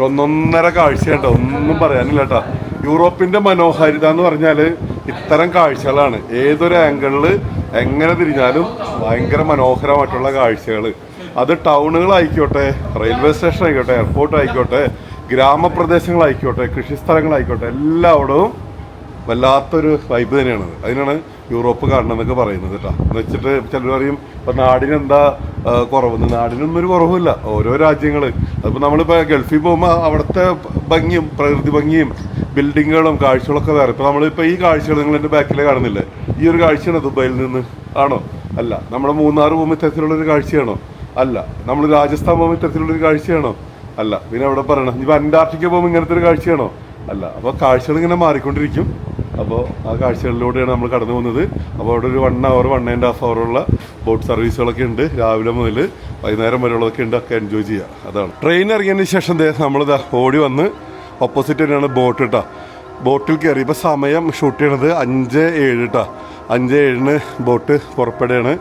ഒന്നൊന്നര കാഴ്ചയുണ്ട്, ഒന്നും പറയാനില്ല കേട്ടോ. യൂറോപ്പിന്റെ മനോഹാരിത എന്ന് പറഞ്ഞാൽ ഇത്തരം കാഴ്ചകളാണ്. ഏതൊരു ആംഗിളിൽ എങ്ങനെ തിരിഞ്ഞാലും ഭയങ്കര മനോഹരമായിട്ടുള്ള കാഴ്ചകൾ. അത് ടൗണുകളായിക്കോട്ടെ, റെയിൽവേ സ്റ്റേഷൻ ആയിക്കോട്ടെ, എയർപോർട്ട് ആയിക്കോട്ടെ, ഗ്രാമപ്രദേശങ്ങളായിക്കോട്ടെ, കൃഷിസ്ഥലങ്ങളായിക്കോട്ടെ, എല്ലായിടവും വല്ലാത്തൊരു വൈബ് തന്നെയാണ്. അതിനാണ് യൂറോപ്പ് കാണണമെന്നൊക്കെ പറയുന്നത് കേട്ടോ. എന്ന് വെച്ചിട്ട് ചിലർ പറയും ഇപ്പം നാടിനെന്താ കുറവെന്ന്. നാടിനൊന്നും ഒരു കുറവുമില്ല. ഓരോ രാജ്യങ്ങൾ, അതിപ്പോൾ നമ്മളിപ്പോൾ ഗൾഫിൽ പോകുമ്പോൾ അവിടുത്തെ ഭംഗിയും പ്രകൃതി ഭംഗിയും ബിൽഡിങ്ങുകളും കാഴ്ചകളൊക്കെ വേറെ. ഇപ്പോൾ നമ്മളിപ്പോൾ ഈ കാഴ്ചകൾ നിങ്ങൾ എൻ്റെ ബാക്കിൽ കാണുന്നില്ലേ, ഈ ഒരു കാഴ്ചയാണ് ദുബായിൽ നിന്ന് ആണോ? അല്ല. നമ്മൾ മൂന്നാർ പോകുമ്പോൾ ഇത്തരത്തിലുള്ളൊരു കാഴ്ചയാണോ? അല്ല. നമ്മൾ രാജസ്ഥാൻ പോകുമ്പോൾ ഇത്തരത്തിലുള്ളൊരു കാഴ്ചയാണോ? അല്ല. പിന്നെ അവിടെ പറയണം ഇനിയിപ്പോൾ അന്റാർട്ടിക്ക പോകുമ്പോൾ ഇങ്ങനത്തെ ഒരു കാഴ്ചയാണോ? അല്ല. അപ്പോൾ കാഴ്ചകൾ ഇങ്ങനെ മാറിക്കൊണ്ടിരിക്കും. അപ്പോൾ ആ കാഴ്ചകളിലൂടെയാണ് നമ്മൾ കടന്നു പോകുന്നത്. അപ്പോൾ അവിടെ ഒരു 1 hour 1.5 hour ബോട്ട് സർവീസുകളൊക്കെ ഉണ്ട്. രാവിലെ മുതൽ വൈകുന്നേരം വരെയുള്ളതൊക്കെ ഉണ്ട്. ഒക്കെ എൻജോയ് ചെയ്യുക. അതാണ്. ട്രെയിൻ ഇറങ്ങിയതിന് ശേഷം നമ്മളിതാ ഓടി വന്ന് ഓപ്പോസിറ്റ് തന്നെയാണ് ബോട്ട് കേട്ടോ. ബോട്ടിൽ കയറി. ഇപ്പോൾ സമയം ഷൂട്ട് ചെയ്യണത് 5:07 കേട്ടോ. 5:07 ബോട്ട് പുറപ്പെടുകയാണ്.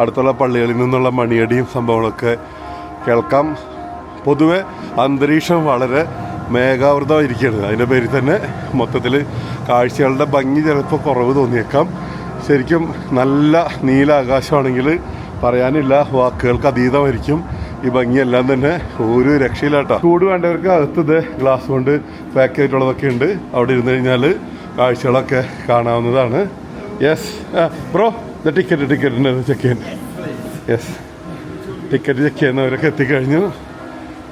അടുത്തുള്ള പള്ളികളിൽ നിന്നുള്ള മണിയടിയും സംഭവങ്ങളൊക്കെ കേൾക്കാം. പൊതുവെ അന്തരീക്ഷം വളരെ മേഘാവൃതമായിരിക്കുകയാണ്. അതിൻ്റെ പേരിൽ തന്നെ മൊത്തത്തിൽ കാഴ്ചകളുടെ ഭംഗി ചിലപ്പോൾ കുറവ് തോന്നിയേക്കാം. ശരിക്കും നല്ല നീല ആകാശമാണെങ്കിൽ പറയാനില്ല, വാക്കുകൾക്ക് അതീതമായിരിക്കും. ഈ ഭംഗിയെല്ലാം തന്നെ ഒരു രക്ഷയിലാട്ടോ. ചൂട് വേണ്ടവർക്ക് അകത്തത് ഗ്ലാസ് കൊണ്ട് പാക്ക് ചെയ്തിട്ടുള്ളതൊക്കെ ഉണ്ട്. അവിടെ ഇരുന്ന് കഴിഞ്ഞാൽ കാഴ്ചകളൊക്കെ കാണാവുന്നതാണ്. യെസ് ബ്രോ, ടിക്കറ്റ് ചെക്ക് ചെയ്യാൻ. യെസ്, ടിക്കറ്റ് ചെക്ക് ചെയ്യുന്നവരൊക്കെ എത്തിക്കഴിഞ്ഞു.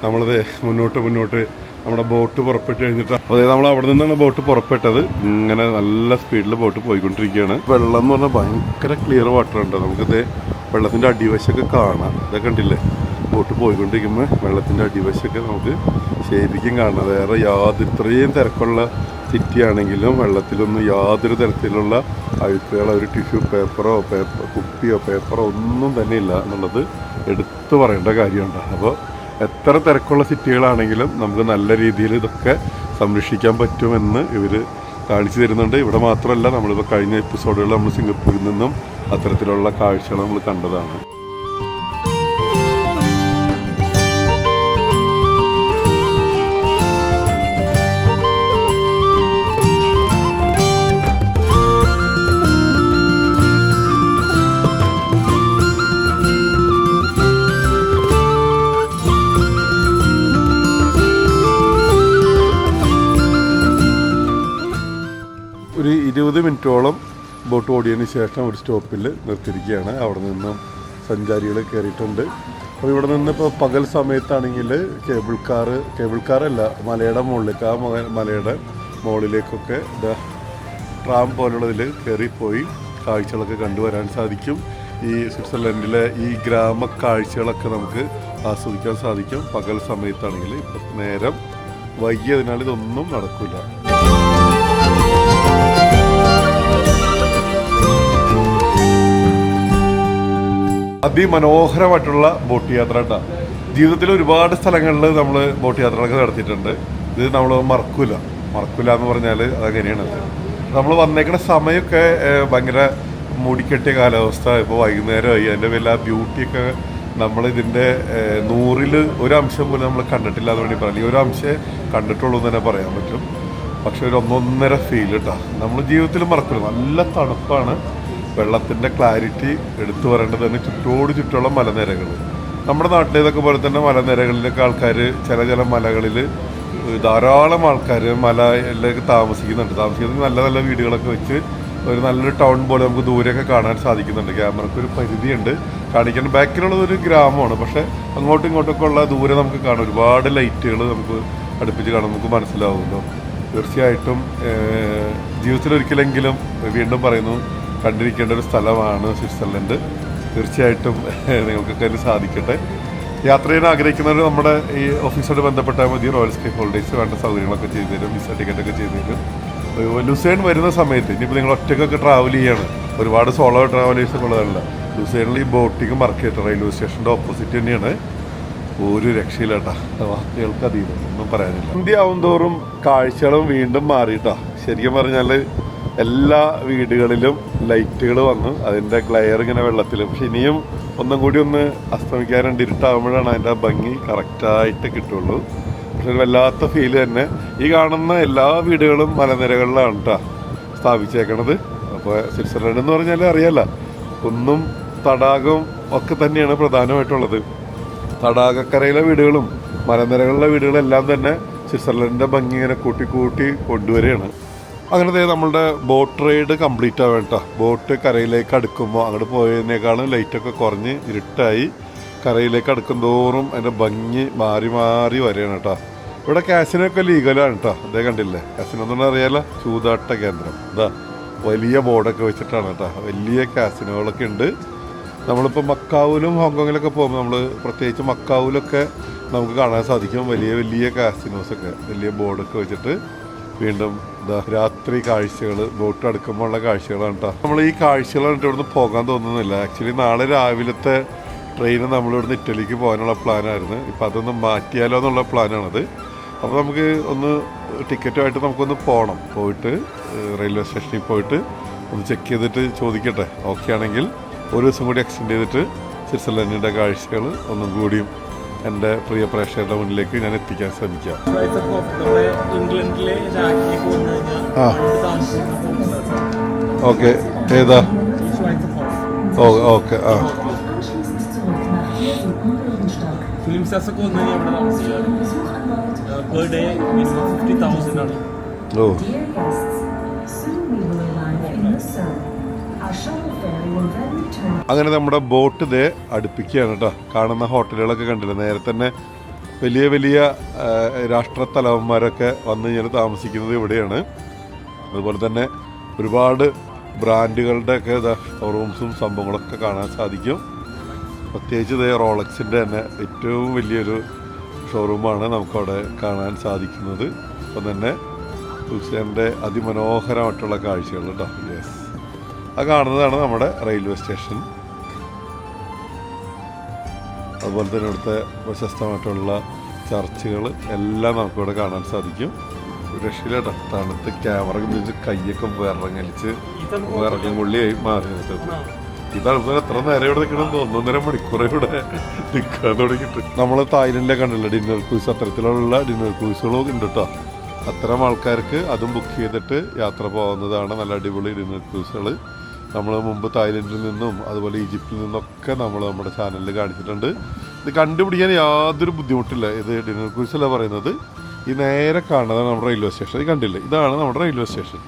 നമ്മളത് മുന്നോട്ട് നമ്മുടെ ബോട്ട് പുറപ്പെട്ട് കഴിഞ്ഞിട്ടാണ്. അതായത് നമ്മൾ അവിടെ നിന്നാണ് ബോട്ട് പുറപ്പെട്ടത്. ഇങ്ങനെ നല്ല സ്പീഡിൽ ബോട്ട് പോയിക്കൊണ്ടിരിക്കുകയാണ്. വെള്ളം എന്ന് പറഞ്ഞാൽ ഭയങ്കര ക്ലിയർ വാട്ടർ ഉണ്ട്. നമുക്കിത് വെള്ളത്തിൻ്റെ അടിവശമൊക്കെ കാണാം. ഇതൊക്കെ കണ്ടില്ലേ, ബോട്ട് പോയിക്കൊണ്ടിരിക്കുമ്പോൾ വെള്ളത്തിൻ്റെ അടിവശമൊക്കെ നമുക്ക് ശരിക്കും കാണാം. വേറെ ഇത്രയും തിരക്കുള്ള സിറ്റി ആണെങ്കിലും വെള്ളത്തിലൊന്നും യാതൊരു തരത്തിലുള്ള അഴുക്കുകളോ ഒരു ടിഷ്യൂ പേപ്പറോ കുപ്പിയോ പേപ്പറോ ഒന്നും തന്നെ ഇല്ല എന്നുള്ളത് എടുത്തു പറയേണ്ട കാര്യമുണ്ട്. അപ്പോൾ എത്ര തിരക്കുള്ള സിറ്റികളാണെങ്കിലും നമുക്ക് നല്ല രീതിയിൽ ഇതൊക്കെ സംരക്ഷിക്കാൻ പറ്റുമെന്ന് ഇവർ കാണിച്ചു തരുന്നുണ്ട്. ഇവിടെ മാത്രമല്ല, നമ്മളിപ്പോൾ കഴിഞ്ഞ എപ്പിസോഡുകളിൽ നമ്മൾ സിംഗപ്പൂരിൽ നിന്നും അത്തരത്തിലുള്ള കാഴ്ചകൾ നമ്മൾ കണ്ടതാണ്. ഒരു 20 മിനിറ്റോളം ബോട്ട് ഓടിയതിന് ശേഷം ഒരു സ്റ്റോപ്പിൽ നിർത്തിയിരിക്കുകയാണ്. അവിടെ നിന്നും സഞ്ചാരികൾ കയറിയിട്ടുണ്ട്. അപ്പോൾ ഇവിടെ നിന്ന് ഇപ്പോൾ പകൽ സമയത്താണെങ്കിൽ കേബിൾ കാറല്ല, മലയുടെ മുകളിലേക്ക്, ആ മലയുടെ മുകളിലേക്കൊക്കെ ട്രാം പോലുള്ളതിൽ കയറിപ്പോയി കാഴ്ചകളൊക്കെ കണ്ടുവരാൻ സാധിക്കും. ഈ സ്വിറ്റ്സർലൻഡിലെ ഈ ഗ്രാമ കാഴ്ചകളൊക്കെ നമുക്ക് ആസ്വദിക്കാൻ സാധിക്കും പകൽ സമയത്താണെങ്കിൽ. ഇപ്പോൾ നേരം വൈകിയതിനാൽ ഇതൊന്നും നടക്കില്ല. അതിമനോഹരമായിട്ടുള്ള ബോട്ട് യാത്ര കേട്ടോ. ജീവിതത്തിൽ ഒരുപാട് സ്ഥലങ്ങളിൽ നമ്മൾ ബോട്ട് യാത്രകളൊക്കെ നടത്തിയിട്ടുണ്ട്. ഇത് നമ്മൾ മറക്കില്ല എന്ന് പറഞ്ഞാൽ അതങ്ങനെയാണ്. നമ്മൾ വന്നേക്കുന്ന സമയമൊക്കെ ഭയങ്കര മൂടിക്കെട്ടിയ കാലാവസ്ഥ. ഇപ്പോൾ വൈകുന്നേരമായി. അതിൻ്റെ പേരിൽ ആ ബ്യൂട്ടിയൊക്കെ നമ്മളിതിൻ്റെ 100ൽ ഒരു അംശം പോലും നമ്മൾ കണ്ടിട്ടില്ല എന്ന് വേണ്ടി പറയാം. ഒരു അംശമേ കണ്ടിട്ടുള്ളൂ എന്ന് തന്നെ പറയാൻ പറ്റും. പക്ഷെ ഒരു 1.5 ഫീൽ കേട്ടോ. നമ്മൾ ജീവിതത്തിൽ മറക്കില്ല. നല്ല തണുപ്പാണ്. വെള്ളത്തിൻ്റെ ക്ലാരിറ്റി എടുത്തു പറയേണ്ടത് തന്നെ. ചുറ്റുമുള്ള മലനിരകൾ, നമ്മുടെ നാട്ടിലേതൊക്കെ പോലെ തന്നെ മലനിരകളിലൊക്കെ ആൾക്കാർ ചില മലകളിൽ ധാരാളം ആൾക്കാർ മലയിലേക്ക് താമസിക്കുന്നത് നല്ല നല്ല വീടുകളൊക്കെ വെച്ച് ഒരു നല്ലൊരു ടൗൺ പോലെ നമുക്ക് ദൂരെയൊക്കെ കാണാൻ സാധിക്കുന്നുണ്ട്. ക്യാമറയ്ക്ക് ഒരു പരിധിയുണ്ട് കാണിക്കാൻ. ബാക്കിലുള്ളത് ഒരു ഗ്രാമമാണ്, പക്ഷേ അങ്ങോട്ടും ഇങ്ങോട്ടൊക്കെ ഉള്ള ദൂരെ നമുക്ക് കാണാം. ഒരുപാട് ലൈറ്റുകൾ നമുക്ക് അടുപ്പിച്ച് കാണാൻ നമുക്ക് മനസ്സിലാവുമല്ലോ. തീർച്ചയായിട്ടും ജീവിതത്തിൽ ഒരിക്കലെങ്കിലും വീണ്ടും പറയുന്നു കണ്ടിരിക്കേണ്ട ഒരു സ്ഥലമാണ് സ്വിറ്റ്സർലൻഡ്. തീർച്ചയായിട്ടും നിങ്ങൾക്കൊക്കെ അതിന് സാധിക്കട്ടെ. യാത്ര ചെയ്യാൻ ആഗ്രഹിക്കുന്നവർ നമ്മുടെ ഈ ഓഫീസോട് ബന്ധപ്പെട്ടാൽ മതി. റോയൽ സ്കൈ ഹോളിഡേയ്സ് വേണ്ട സൗകര്യങ്ങളൊക്കെ ചെയ്തു തരും. വിസ ടിക്കറ്റൊക്കെ ചെയ്തു തരും. ലുസേൺ വരുന്ന സമയത്ത് ഇനിയിപ്പോൾ നിങ്ങൾ ഒറ്റയ്ക്കൊക്കെ ട്രാവൽ ചെയ്യാണ്, ഒരുപാട് സോളോ ട്രാവലേഴ്സൊക്കെ ഉള്ളതല്ല. ലുസേണിൽ ഈ ബോട്ടിങ് മാർക്കറ്റ് റെയിൽവേ സ്റ്റേഷൻ്റെ ഓപ്പോസിറ്റ് തന്നെയാണ്. ഒരു രക്ഷയില്ലാട്ടാ. വാർത്തകൾക്ക് അതീതം ഒന്നും പറയാനില്ല. ഇന്ത്യ ആവും തോറും കാഴ്ചകളും വീണ്ടും മാറിയിട്ടാ. ശരിക്കും പറഞ്ഞാൽ എല്ലാ വീടുകളിലും ലൈറ്റുകൾ വന്നു. അതിൻ്റെ ഗ്ലെയർ ഇങ്ങനെ വെള്ളത്തിൽ. പക്ഷെ ഇനിയും ഒന്നും കൂടി ഒന്ന് അസ്തമിക്കാനുണ്ട്. ഇരുട്ടാകുമ്പോഴാണ് അതിൻ്റെ ഭംഗി കറക്റ്റായിട്ട് കിട്ടുള്ളൂ. പക്ഷെ വല്ലാത്ത ഫീല് തന്നെ. ഈ കാണുന്ന എല്ലാ വീടുകളും മലനിരകളിലാണ് കേട്ടോ സ്ഥാപിച്ചേക്കണത്. അപ്പോൾ സ്വിറ്റ്സർലൻഡ് എന്ന് പറഞ്ഞാൽ അറിയാലോ, കുന്നും തടാകവും ഒക്കെ തന്നെയാണ് പ്രധാനമായിട്ടുള്ളത്. തടാകക്കരയിലെ വീടുകളും മലനിരകളിലെ വീടുകളും എല്ലാം തന്നെ സ്വിറ്റ്സർലൻഡിൻ്റെ ഭംഗി ഇങ്ങനെ കൂട്ടി കൂട്ടി കൊണ്ടുവരികയാണ്. അങ്ങനത്തെ നമ്മളുടെ ബോട്ട് റൈഡ് കംപ്ലീറ്റ് ആവാൻ കേട്ടോ. ബോട്ട് കരയിലേക്ക് അടുക്കുമ്പോൾ അങ്ങോട്ട് പോയതിനേക്കാളും ലൈറ്റൊക്കെ കുറഞ്ഞ് ഇരുട്ടായി കരയിലേക്ക് അടുക്കും തോറും അതിൻ്റെ ഭംഗി മാറി മാറി വരികയാണ് കേട്ടോ. ഇവിടെ കാസിനൊക്കെ ലീഗലാണ് കേട്ടോ. അതേ കണ്ടില്ലേ, കാസിനോ എന്ന് പറഞ്ഞാൽ അറിയാലോ, ചൂതാട്ട കേന്ദ്രം. ഇതാ വലിയ ബോർഡൊക്കെ വെച്ചിട്ടാണ് കേട്ടോ. വലിയ കാസിനോകളൊക്കെ ഉണ്ട്. നമ്മളിപ്പോൾ മക്കാവിലും ഹോങ്കോങ്ങിലൊക്കെ പോകുമ്പോൾ നമ്മൾ പ്രത്യേകിച്ച് മക്കാവിലൊക്കെ നമുക്ക് കാണാൻ സാധിക്കും വലിയ വലിയ കാസിനോസൊക്കെ വലിയ ബോർഡൊക്കെ വെച്ചിട്ട്. വീണ്ടും രാത്രി കാഴ്ചകൾ, ബോട്ട് അടുക്കുമ്പോഴുള്ള കാഴ്ചകളാണ് കേട്ടോ. നമ്മൾ ഈ കാഴ്ചകൾ കണ്ടിട്ട് ഇവിടുന്ന് പോകാൻ തോന്നുന്നില്ല. ആക്ച്വലി നാളെ രാവിലത്തെ ട്രെയിന് നമ്മളിവിടുന്ന് ഇറ്റലിക്ക് പോകാനുള്ള പ്ലാനായിരുന്നു. ഇപ്പം അതൊന്ന് മാറ്റിയാലോ എന്നുള്ള പ്ലാനാണത്. അപ്പോൾ നമുക്ക് ഒന്ന് ടിക്കറ്റുമായിട്ട് നമുക്കൊന്ന് പോകണം. പോയിട്ട് റെയിൽവേ സ്റ്റേഷനിൽ പോയിട്ട് ഒന്ന് ചെക്ക് ചെയ്തിട്ട് ചോദിക്കട്ടെ. ഓക്കെ ആണെങ്കിൽ ഒരു ദിവസം കൂടി എക്സ്റ്റെൻഡ് ചെയ്തിട്ട് സ്വിറ്റ്സർലൻഡിൻ്റെ കാഴ്ചകൾ ഒന്നും കൂടിയും എൻ്റെ പ്രിയ പ്രേക്ഷകരുടെ മുന്നിലേക്ക് ഞാൻ എത്തിക്കാൻ ശ്രമിക്കാം. ഓക്കെ, ഏതാ? ഓക്കെ, ആ ഓ അങ്ങനെ നമ്മുടെ ബോട്ട് ഇതേ അടുപ്പിക്കുകയാണ് കേട്ടോ. കാണുന്ന ഹോട്ടലുകളൊക്കെ കണ്ടില്ല, നേരെ തന്നെ വലിയ വലിയ രാഷ്ട്ര തലവന്മാരൊക്കെ വന്ന് കഴിഞ്ഞാൽ താമസിക്കുന്നത് ഇവിടെയാണ്. അതുപോലെ തന്നെ ഒരുപാട് ബ്രാൻഡുകളുടെ ഒക്കെ ഷോറൂംസും സംഭവങ്ങളൊക്കെ കാണാൻ സാധിക്കും. പ്രത്യേകിച്ച് ഇതേ റോളക്സിൻ്റെ തന്നെ ഏറ്റവും വലിയൊരു ഷോറൂമാണ് നമുക്കവിടെ കാണാൻ സാധിക്കുന്നത്. അപ്പം തന്നെ സ്വിറ്റ്സർലൻഡിൻ്റെ അതിമനോഹരമായിട്ടുള്ള കാഴ്ചകൾ കേട്ടോ. യെസ്, ആ കാണുന്നതാണ് നമ്മുടെ റെയിൽവേ സ്റ്റേഷൻ. അതുപോലെ തന്നെ ഇവിടുത്തെ പ്രശസ്തമായിട്ടുള്ള ചർച്ചുകൾ എല്ലാം നമുക്കിവിടെ കാണാൻ സാധിക്കും. രക്ഷയിലേട്ടാ, തണുത്ത് ക്യാമറ പിടിച്ച് കയ്യൊക്കെ വിറങ്ങം കൊള്ളിയായി മാറി. ഈ തണുപ്പ് എത്ര നേരം ഇവിടെ നിൽക്കണം, 1.5 മണിക്കൂർ ഇവിടെ നിൽക്കാൻ തുടങ്ങിയിട്ട്. നമ്മൾ തായ്ലൻഡിലെ കണ്ടില്ല ഡിന്നർ ക്രൂസ്, അത്തരത്തിലുള്ള ഡിന്നർ ക്രൂസുകളും ഉണ്ട് കേട്ടോ. അത്തരം ആൾക്കാർക്ക് അതും ബുക്ക് ചെയ്തിട്ട് യാത്ര പോകുന്നതാണ്. നല്ല അടിപൊളി ഡിന്നർ ക്രൂസുകൾ നമ്മൾ മുമ്പ് തായ്ലൻഡിൽ നിന്നും അതുപോലെ ഈജിപ്തിൽ നിന്നൊക്കെ നമ്മൾ നമ്മുടെ ചാനലിൽ കാണിച്ചിട്ടുണ്ട്. ഇത് കണ്ടുപിടിക്കാൻ യാതൊരു ബുദ്ധിമുട്ടില്ല. ഇത് ഡിന്നർ ക്രൂസല്ല പറയുന്നത്. ഈ നേരെ കാണുന്നതാണ് നമ്മുടെ റെയിൽവേ സ്റ്റേഷൻ. ഇത് കണ്ടില്ലേ, ഇതാണ് നമ്മുടെ റെയിൽവേ സ്റ്റേഷൻ.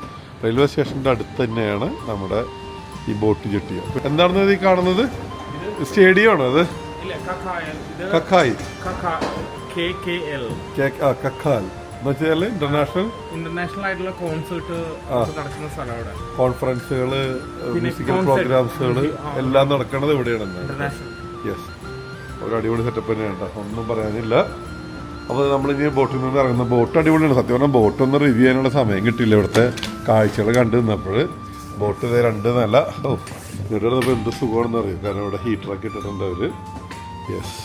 റെയിൽവേ സ്റ്റേഷൻ്റെ അടുത്ത് തന്നെയാണ് നമ്മുടെ ഈ ബോട്ട് ജെട്ടി. എന്താണെന്ന് ഈ കാണുന്നത് സ്റ്റേഡിയം ആണ്. അത് കക്കായ്, കക്കാൽ എന്ന് വെച്ചാൽ ഇന്റർനാഷണൽ ആയിട്ടുള്ള കോൺഫറൻസുകള്, മ്യൂസിക്കൽ പ്രോഗ്രാംസുകള് എല്ലാം നടക്കുന്നത് ഇവിടെയാണ്. യെസ്, ഒരു അടിപൊളി സെറ്റപ്പ് തന്നെയാണ്, ഒന്നും പറയാനില്ല. അപ്പോൾ നമ്മളിനി ബോട്ടിൽ നിന്ന് ഇറങ്ങുന്ന ബോട്ട് അടിപൊളിയാണ്. സത്യം പറഞ്ഞാൽ ബോട്ടൊന്നും റിവ്യൂ ചെയ്യാനുള്ള സമയം കിട്ടിയില്ല. ഇവിടുത്തെ കാഴ്ചകൾ കണ്ടു നിന്നപ്പോൾ ബോട്ട് 2 നില. ഇവിടെ എന്ത് സുഖമാണെന്ന് അറിയാം, കാരണം ഇവിടെ ഹീറ്ററൊക്കെ ഇട്ടിട്ടുണ്ട് അവർ. Yes,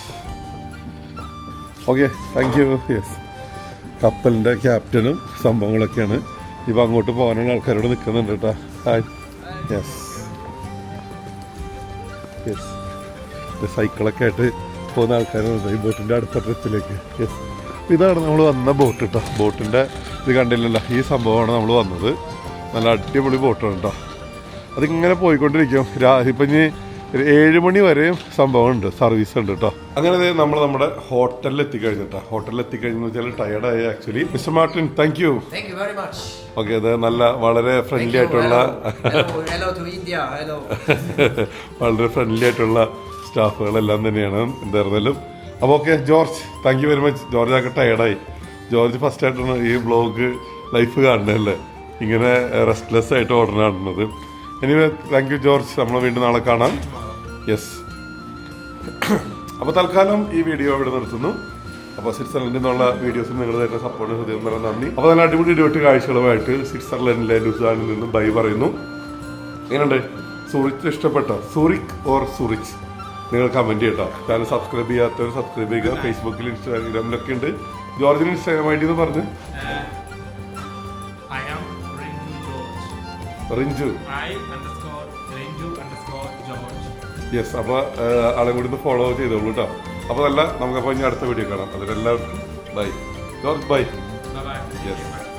okay, thank you. Yes, കപ്പലിൻ്റെ ക്യാപ്റ്റനും സംഭവങ്ങളൊക്കെയാണ്. ഇപ്പം അങ്ങോട്ട് പോകാനുള്ള ആൾക്കാരോട് നിൽക്കുന്നുണ്ട് കേട്ടോ. ഹായ്. യെസ് യെസ്, സൈക്കിളൊക്കെ ആയിട്ട് പോകുന്ന ആൾക്കാരുണ്ട് ഈ ബോട്ടിൻ്റെ അടുത്ത ട്രിപ്പിലേക്ക്. യെസ്, ഇതാണ് നമ്മൾ വന്ന ബോട്ട് കേട്ടോ. ബോട്ടിൻ്റെ ഇത് കണ്ടില്ലല്ലോ, ഈ സംഭവമാണ് നമ്മൾ വന്നത്. നല്ല അടിപൊളി ബോട്ടാണ് കേട്ടോ. അതിങ്ങനെ പോയിക്കൊണ്ടിരിക്കും. ഇപ്പം ഇനി 7 മണി വരെയും സംഭവമുണ്ട്, സർവീസ് ഉണ്ട് കേട്ടോ. അങ്ങനെ നമ്മൾ നമ്മുടെ ഹോട്ടലിൽ എത്തിക്കഴിഞ്ഞിട്ടാ. ഹോട്ടലിൽ എത്തിക്കഴിഞ്ഞെന്ന് വെച്ചാൽ ടയർഡായി actually. Mister Martin, thank you very much. Okay, അത് നല്ല വളരെ ഫ്രണ്ട്ലി ആയിട്ടുള്ള വളരെ ഫ്രണ്ട്ലി ആയിട്ടുള്ള സ്റ്റാഫുകളെല്ലാം തന്നെയാണ് എന്തായിരുന്നാലും. അപ്പോൾ okay George, thank you very much. George ആക്കെ ടയർഡായി. ജോർജ് ഫസ്റ്റ് ആയിട്ടാണ് ഈ വ്ളോഗ് ലൈഫ് കാണുന്നതല്ലേ, ഇങ്ങനെ റെസ്റ്റ്ലെസ് ആയിട്ട് ഓർഡർ കാണുന്നത്. Anyway, thank you George. നമ്മൾ വീണ്ടും നാളെ കാണാം. യെസ്, അപ്പോൾ തൽക്കാലം ഈ വീഡിയോ ഇവിടെ നിർത്തുന്നു. അപ്പോൾ സ്വിറ്റ്സർലൻഡിൽ നിന്നുള്ള വീഡിയോസിൽ നിങ്ങൾ തന്നെ സപ്പോർട്ട് ഹൃദയം നിറഞ്ഞ നന്ദി. അപ്പോൾ നല്ല അടിപൊളി 2 കാഴ്ചകളുമായിട്ട് സ്വിറ്റ്സർലൻഡിലെ ലുസാനിൽ നിന്നും ബൈ പറയുന്നു. എങ്ങനെയുണ്ട് സൂറിച്ച്? ഇഷ്ടപ്പെട്ടോ? Zurich or Zurich? നിങ്ങൾ കമൻറ്റ് ചെയ്യട്ടോ. ചാനൽ സബ്സ്ക്രൈബ് ചെയ്യാത്തവർ സബ്സ്ക്രൈബ് ചെയ്യുക. ഫേസ്ബുക്കിൽ ഇൻസ്റ്റാഗ്രാമിലൊക്കെ ഉണ്ട്. ജോർജിന് ഇൻസ്റ്റാഗ്രാം ഐ ഡി എന്ന് പറഞ്ഞ് റിഞ്ചു. യെസ്, അപ്പോൾ ആളെ കൂടി ഒന്ന് ഫോളോ ചെയ്തോളൂ കേട്ടോ. അപ്പോൾ അല്ല, നമുക്കപ്പോൾ ഇനി അടുത്ത വീഡിയോ കാണാം. അതിലെല്ലാവർക്കും bye. George bye. Bye-bye. Yes.